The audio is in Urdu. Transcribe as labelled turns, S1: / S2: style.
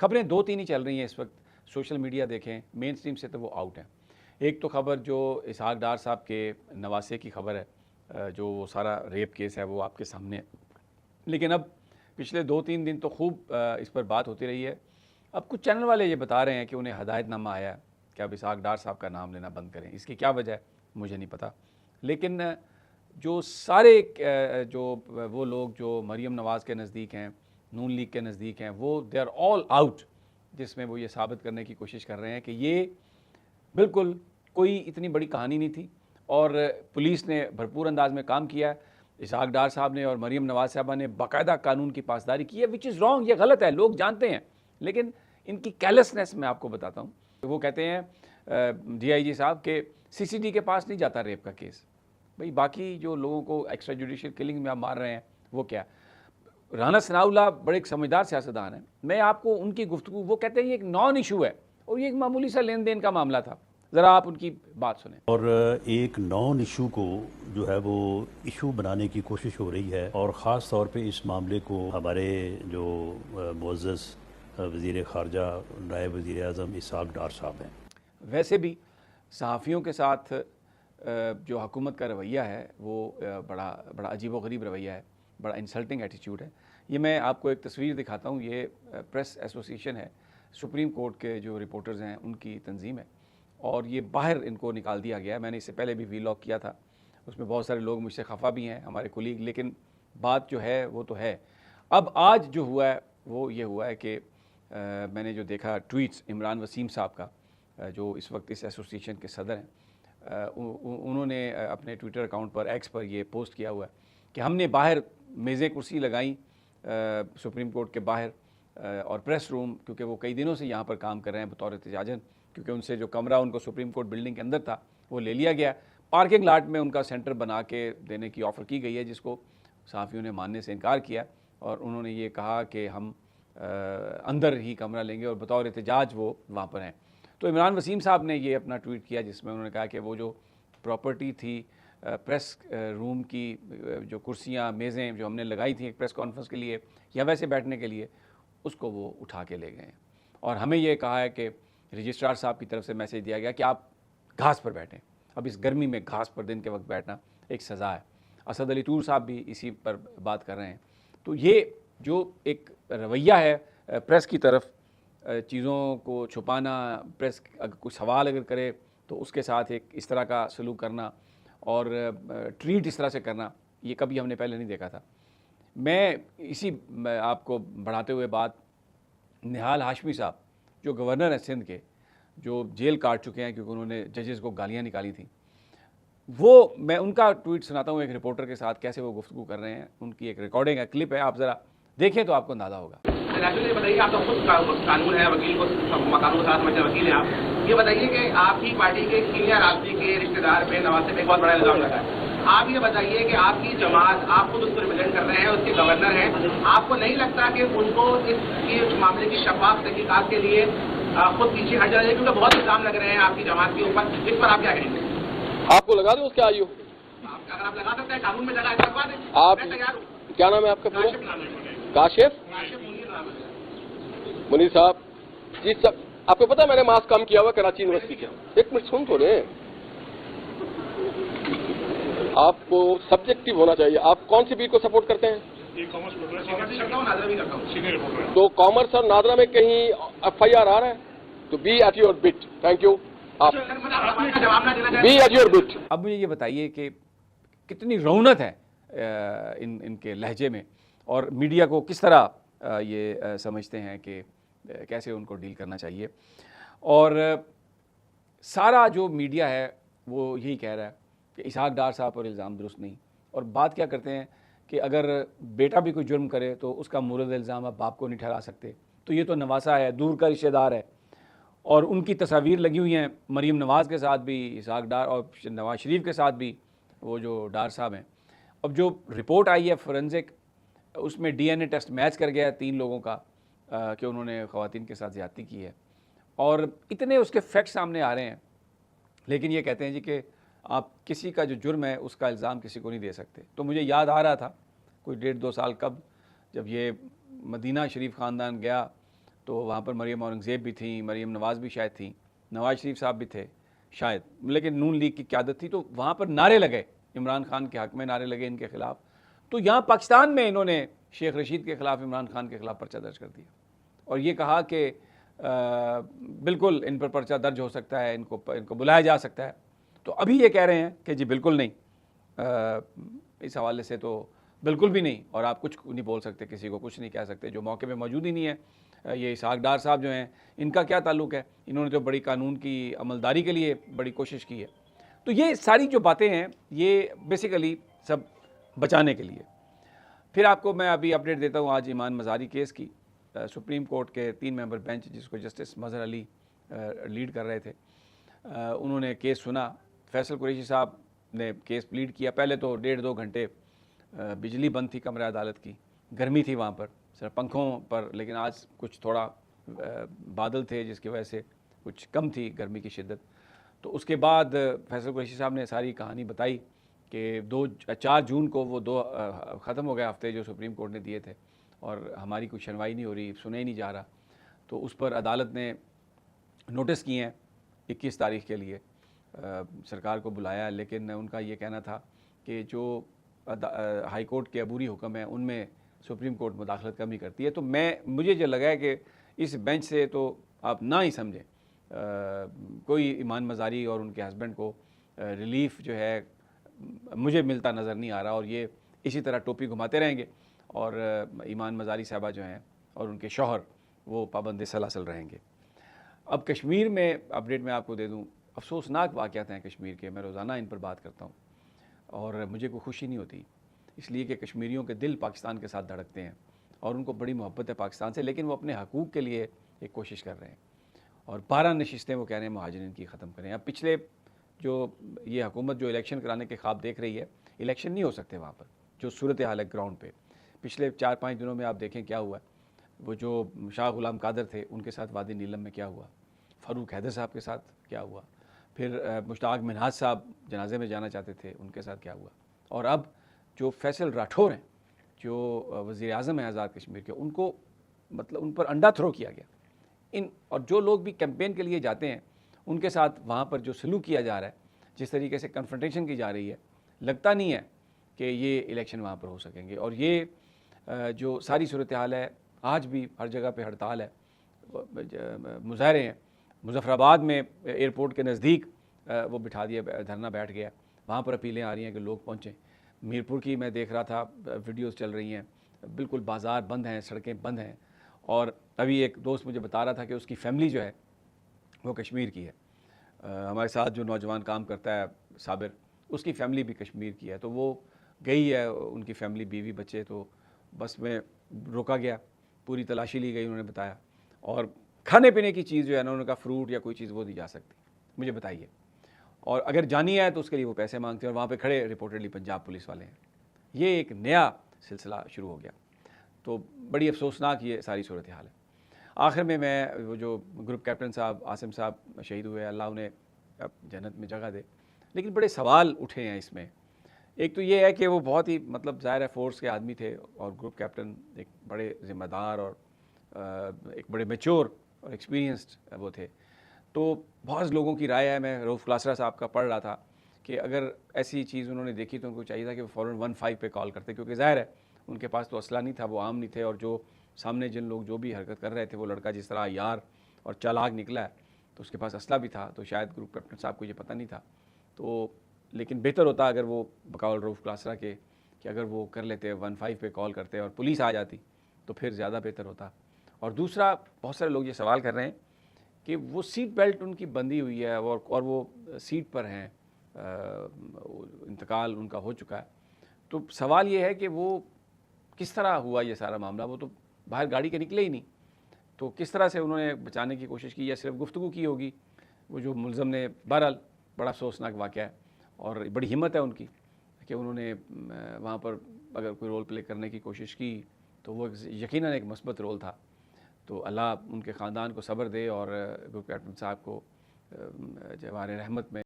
S1: خبریں دو تین ہی چل رہی ہیں اس وقت. سوشل میڈیا دیکھیں, مین سٹریم سے تو وہ آؤٹ ہیں. ایک تو خبر جو اسحاق ڈار صاحب کے نواسے کی خبر ہے, جو وہ سارا ریپ کیس ہے وہ آپ کے سامنے ہے. لیکن اب پچھلے 2-3 دن تو خوب اس پر بات ہوتی رہی ہے. اب کچھ چینل والے یہ بتا رہے ہیں کہ انہیں ہدایت نامہ آیا ہے کہ اب اسحاق ڈار صاحب کا نام لینا بند کریں. اس کی کیا وجہ ہے مجھے نہیں پتہ. لیکن جو سارے جو وہ لوگ جو مریم نواز کے نزدیک ہیں, نون لیگ کے نزدیک ہیں, وہ دے آر آل آؤٹ, جس میں وہ یہ ثابت کرنے کی کوشش کر رہے ہیں کہ یہ بالکل کوئی اتنی بڑی کہانی نہیں تھی اور پولیس نے بھرپور انداز میں کام کیا ہے. اسحاق ڈار صاحب نے اور مریم نواز صاحبہ نے باقاعدہ قانون کی پاسداری کی ہے, وچ از رانگ, یہ غلط ہے, لوگ جانتے ہیں. لیکن ان کی کیلسنس میں آپ کو بتاتا ہوں. وہ کہتے ہیں ڈی آئی جی صاحب کہ سی سی ڈی کے پاس نہیں جاتا ریپ کا کیس. بھئی باقی جو لوگوں کو ایکسٹرا جوڈیشل کلنگ میں آپ مار رہے ہیں وہ کیا. رانا ثناء اللہ بڑے ایک سمجھدار سیاستدان ہیں. میں آپ کو ان کی گفتگو, وہ کہتے ہیں یہ ایک نان ایشو ہے اور یہ ایک معمولی سا لین دین کا معاملہ تھا. ذرا آپ ان کی بات سنیں.
S2: اور ایک نان ایشو کو جو ہے وہ ایشو بنانے کی کوشش ہو رہی ہے, اور خاص طور پہ اس معاملے کو ہمارے جو معزز وزیر خارجہ نائب وزیر اعظم اسحاق ڈار صاحب ہیں.
S1: ویسے بھی صحافیوں کے ساتھ جو حکومت کا رویہ ہے وہ بڑا عجیب و غریب رویہ ہے, بڑا انسلٹنگ ایٹیچیوڈ ہے. یہ میں آپ کو ایک تصویر دکھاتا ہوں. یہ پریس ایسوسیشن ہے, سپریم کورٹ کے جو رپورٹرز ہیں ان کی تنظیم ہے, اور یہ باہر ان کو نکال دیا گیا ہے. میں نے اس سے پہلے بھی ویلاگ کیا تھا, اس میں بہت سارے لوگ مجھ سے خفا بھی ہیں, ہمارے کولیگ, لیکن بات جو ہے وہ تو ہے. اب آج جو ہوا ہے وہ یہ ہوا ہے کہ میں نے جو دیکھا ٹویٹس عمران وسیم صاحب کا, جو اس وقت اس ایسوسیشن کے صدر ہیں, انہوں نے اپنے ٹویٹر اکاؤنٹ پر ایکس پر یہ پوسٹ کیا ہوا ہے کہ ہم نے باہر میزیں کرسی لگائیں سپریم کورٹ کے باہر, اور پریس روم, کیونکہ وہ کئی دنوں سے یہاں پر کام کر رہے ہیں بطور احتجاجن, کیونکہ ان سے جو کمرہ ان کو سپریم کورٹ بلڈنگ کے اندر تھا وہ لے لیا گیا. پارکنگ لاٹ میں ان کا سینٹر بنا کے دینے کی آفر کی گئی ہے, جس کو صحافیوں نے ماننے سے انکار کیا, اور انہوں نے یہ کہا کہ ہم اندر ہی کمرہ لیں گے, اور بطور احتجاج وہ وہاں پر ہیں. تو عمران وسیم صاحب نے یہ اپنا ٹویٹ کیا جس میں انہوں نے کہا کہ وہ جو پراپرٹی تھی پریس روم کی, جو کرسیاں میزیں جو ہم نے لگائی تھیں ایک پریس کانفرنس کے لیے یا ویسے بیٹھنے کے لیے, اس کو وہ اٹھا کے لے گئے ہیں. اور ہمیں یہ کہا ہے کہ رجسٹرار صاحب کی طرف سے میسیج دیا گیا کہ آپ گھاس پر بیٹھیں. اب اس گرمی میں گھاس پر دن کے وقت بیٹھنا ایک سزا ہے. اسد علی طور صاحب بھی اسی پر بات کر رہے ہیں. تو یہ جو ایک رویہ ہے پریس کی طرف, چیزوں کو چھپانا, پریس اگر کوئی سوال اگر کرے تو اس کے ساتھ ایک اس طرح کا سلوک کرنا اور ٹریٹ اس طرح سے کرنا, یہ کبھی ہم نے پہلے نہیں دیکھا تھا. میں اسی آپ کو بڑھاتے ہوئے بات, نہال ہاشمی صاحب جو گورنر ہیں سندھ کے, جو جیل کاٹ چکے ہیں کیونکہ انہوں نے ججز کو گالیاں نکالی تھیں, وہ میں ان کا ٹویٹ سناتا ہوں ایک رپورٹر کے ساتھ کیسے وہ گفتگو کر رہے ہیں. ان کی ایک ریکارڈنگ ہے, کلپ ہے, آپ ذرا دیکھیں تو آپ کو اندازہ ہوگا.
S3: یہ بتائیے, آپ تو خود قانون ہے, وکیل کو قانون کے ساتھ میں وکیل ہیں آپ, یہ بتائیے کہ آپ کی پارٹی کے سینئر آدمی کے رشتے دار پہ نواز سے ایک بہت بڑا الزام لگا ہے. آپ یہ بتائیے کہ آپ کی جماعت, آپ خود اس کو ریپرزینٹ کر رہے ہیں, اس کے گورنر ہیں, آپ کو نہیں لگتا کہ ان کو اس معاملے کی شفاف تحقیقات کے لیے خود پیچھے ہٹ جانا چاہیے, کیونکہ بہت الزام لگ رہے ہیں آپ کی جماعت کے اوپر, اس پر آپ کیا کہیں گے؟
S4: آپ کو لگا دیں اس کے آئیو,
S3: اگر آپ لگا سکتے ہیں قانون میں جگہ لگوا دیں,
S4: آپ
S3: میں تیار ہوں.
S4: کیا نام ہے آپ کا پورا؟ کاشف منیر صاحب. جی سب آپ کو پتا میں نے ماسک کام کیا ہوا کراچی یونیورسٹی کے. ایک منٹ سن تو رہے, آپ کو سبجیکٹو ہونا چاہیے. آپ کون سی بیٹ کو سپورٹ کرتے ہیں؟ تو کامرس اور نادرا میں کہیں ایف آئی آر آ رہا ہے تو be at your butt. Thank you. آپ بی ایٹ یور بٹ.
S1: اب مجھے یہ بتائیے کہ کتنی رونت ہے ان کے لہجے میں, اور میڈیا کو کس طرح یہ سمجھتے ہیں کہ کیسے ان کو ڈیل کرنا چاہیے. اور سارا جو میڈیا ہے وہ یہی کہہ رہا ہے کہ اسحاق ڈار صاحب پر الزام درست نہیں, اور بات کیا کرتے ہیں کہ اگر بیٹا بھی کوئی جرم کرے تو اس کا مورد الزام آپ باپ کو نہیں ٹھہرا سکتے. تو یہ تو نواسا ہے, دور کا رشتہ دار ہے, اور ان کی تصاویر لگی ہوئی ہیں مریم نواز کے ساتھ بھی, اسحاق ڈار اور نواز شریف کے ساتھ بھی, وہ جو ڈار صاحب ہیں. اب جو رپورٹ آئی ہے فورنزک, اس میں D N A test match کر گیا ہے 3 لوگوں کا کہ انہوں نے خواتین کے ساتھ زیادتی کی ہے, اور اتنے اس کے فیکٹ سامنے آ رہے ہیں. لیکن یہ کہتے ہیں جی کہ آپ کسی کا جو جرم ہے اس کا الزام کسی کو نہیں دے سکتے. تو مجھے یاد آ رہا تھا کوئی 1.5-2 سال قبل جب یہ مدینہ شریف خاندان گیا تو وہاں پر مریم اورنگزیب بھی تھیں, مریم نواز بھی شاید تھیں, نواز شریف صاحب بھی تھے شاید, لیکن نون لیگ کی قیادت تھی. تو وہاں پر نعرے لگے, عمران خان کے حق میں نعرے لگے ان کے خلاف. تو یہاں پاکستان میں انہوں نے شیخ رشید کے خلاف, عمران خان کے خلاف پرچہ درج کر دیا اور یہ کہا کہ بالکل ان پر پرچہ درج ہو سکتا ہے, ان کو بلایا جا سکتا ہے. تو ابھی یہ کہہ رہے ہیں کہ جی بالکل نہیں, اس حوالے سے تو بالکل بھی نہیں, اور آپ کچھ نہیں بول سکتے, کسی کو کچھ نہیں کہہ سکتے, جو موقع میں موجود ہی نہیں ہے. یہ اسحاق ڈار صاحب جو ہیں, ان کا کیا تعلق ہے؟ انہوں نے تو بڑی قانون کی عملداری کے لیے بڑی کوشش کی ہے. تو یہ ساری جو باتیں ہیں یہ بیسیکلی سب بچانے کے لیے. پھر آپ کو میں ابھی اپڈیٹ دیتا ہوں آج ایمان مزاری کیس کی. سپریم کورٹ کے 3 ممبر بینچ, جس کو جسٹس مظہر علی لیڈ کر رہے تھے, انہوں نے کیس سنا. فیصل قریشی صاحب نے کیس پلیڈ کیا. پہلے تو 1.5-2 گھنٹے بجلی بند تھی کمرہ عدالت کی, گرمی تھی وہاں پر صرف پنکھوں پر, لیکن آج کچھ تھوڑا بادل تھے جس کی وجہ سے کچھ کم تھی گرمی کی شدت. تو اس کے بعد فیصل قریشی صاحب نے ساری کہانی بتائی کہ 4 جون کو وہ 2 ختم ہو گئے ہفتے جو سپریم کورٹ نے دیے تھے, اور ہماری کوئی سنوائی نہیں ہو رہی, سنے ہی نہیں جا رہا. تو اس پر عدالت نے نوٹس کیے ہیں 21 تاریخ کے لیے, سرکار کو بلایا, لیکن ان کا یہ کہنا تھا کہ جو ہائی کورٹ کے عبوری حکم ہیں ان میں سپریم کورٹ مداخلت کم ہی کرتی ہے. تو مجھے جو لگا ہے کہ اس بینچ سے تو آپ نہ ہی سمجھیں, کوئی ایمان مزاری اور ان کے ہسبینڈ کو ریلیف جو ہے مجھے ملتا نظر نہیں آ رہا, اور یہ اسی طرح ٹوپی گھماتے رہیں گے, اور ایمان مزاری صاحبہ جو ہیں اور ان کے شوہر وہ پابند سلاسل رہیں گے. اب کشمیر میں اپڈیٹ میں آپ کو دے دوں, افسوسناک واقعات ہیں کشمیر کے. میں روزانہ ان پر بات کرتا ہوں اور مجھے کوئی خوشی نہیں ہوتی, اس لیے کہ کشمیریوں کے دل پاکستان کے ساتھ دھڑکتے ہیں اور ان کو بڑی محبت ہے پاکستان سے, لیکن وہ اپنے حقوق کے لیے ایک کوشش کر رہے ہیں. اور 12 نشستیں وہ کہہ رہے ہیں مہاجرین کی ختم کریں. اب پچھلے جو یہ حکومت جو الیکشن کرانے کے خواب دیکھ رہی ہے, الیکشن نہیں ہو سکتے وہاں پر, جو صورتحال ہے گراؤنڈ پہ. پچھلے 4-5 دنوں میں آپ دیکھیں کیا ہوا ہے. وہ جو شاہ غلام قادر تھے ان کے ساتھ وادی نیلم میں کیا ہوا, فاروق حیدر صاحب کے ساتھ کیا ہوا, پھر مشتاق منہاج صاحب جنازے میں جانا چاہتے تھے ان کے ساتھ کیا ہوا, اور اب جو فیصل راٹھور ہیں جو وزیر اعظم ہیں آزاد کشمیر کے, ان کو مطلب ان پر انڈا تھرو کیا گیا. اور جو لوگ بھی کیمپین کے لیے جاتے ہیں ان کے ساتھ وہاں پر جو سلوک کیا جا رہا ہے, جس طریقے سے کنفرنٹیشن کی جا رہی ہے, لگتا نہیں ہے کہ یہ الیکشن وہاں پر ہو سکیں گے. اور یہ جو ساری صورتحال ہے, آج بھی ہر جگہ پہ ہڑتال ہے, مظاہرے ہیں. مظفر آباد میں ایئرپورٹ کے نزدیک وہ بٹھا دیا, دھرنا بیٹھ گیا, وہاں پر اپیلیں آ رہی ہیں کہ لوگ پہنچیں. میرپور کی میں دیکھ رہا تھا ویڈیوز چل رہی ہیں, بالکل بازار بند ہیں, سڑکیں بند ہیں. اور ابھی ایک دوست مجھے بتا رہا تھا کہ اس کی فیملی جو ہے وہ کشمیر کی ہے. ہمارے ساتھ جو نوجوان کام کرتا ہے صابر, اس کی فیملی بھی کشمیر کی ہے. تو وہ گئی ہے, ان کی فیملی بیوی بچے, تو بس میں روکا گیا, پوری تلاشی لی گئی, انہوں نے بتایا. اور کھانے پینے کی چیز جو ہے نا, انہوں نے کہا فروٹ یا کوئی چیز وہ دی جا سکتی, مجھے بتائیے. اور اگر جانی ہے تو اس کے لیے وہ پیسے مانگتے ہیں, اور وہاں پہ کھڑے ریپورٹڈلی پنجاب پولیس والے ہیں. یہ ایک نیا سلسلہ شروع ہو گیا. تو بڑی افسوسناک یہ ساری صورتحال ہے. آخر میں وہ جو گروپ کیپٹن صاحب عاصم صاحب شہید ہوئے, اللہ انہیں جنت میں جگہ دے, لیکن بڑے سوال اٹھے ہیں اس میں. ایک تو یہ ہے کہ وہ بہت ہی مطلب ظاہر ہے فورس کے آدمی تھے, اور گروپ کیپٹن ایک بڑے ذمہ دار اور ایک بڑے میچور اور ایکسپیرینسڈ وہ تھے. تو بہت لوگوں کی رائے ہے, میں رؤف کلاسرا صاحب کا پڑھ رہا تھا کہ اگر ایسی چیز انہوں نے دیکھی تو ان کو چاہیے تھا کہ وہ فوراً 15 پہ کال کرتے, کیونکہ ظاہر ہے ان کے پاس تو اسلحہ نہیں تھا, وہ عام نہیں تھے, اور جو سامنے جن لوگ جو بھی حرکت کر رہے تھے وہ لڑکا جس طرح یار اور چالاک نکلا ہے تو اس کے پاس اسلحہ بھی تھا. تو شاید گروپ کیپٹن صاحب کو یہ پتہ نہیں تھا. تو لیکن بہتر ہوتا اگر وہ بقول رؤف کلاسرا کے کہ اگر وہ کر لیتے 15 پہ کال کرتے اور پولیس آ جاتی تو پھر زیادہ بہتر ہوتا. اور دوسرا, بہت سارے لوگ یہ سوال کر رہے ہیں کہ وہ سیٹ بیلٹ ان کی بندھی ہوئی ہے اور وہ سیٹ پر ہیں, انتقال ان کا ہو چکا ہے. تو سوال یہ ہے کہ وہ کس طرح ہوا یہ سارا معاملہ, وہ تو باہر گاڑی کے نکلے ہی نہیں, تو کس طرح سے انہوں نے بچانے کی کوشش کی, یا صرف گفتگو کی ہوگی وہ جو ملزم نے. بہرحال بڑا افسوسناک واقعہ ہے, اور بڑی ہمت ہے ان کی کہ انہوں نے وہاں پر اگر کوئی رول پلے کرنے کی کوشش کی تو وہ یقیناً ایک مثبت رول تھا. تو اللہ ان کے خاندان کو صبر دے, اور گروپ کیپٹن صاحب کو جوار رحمت میں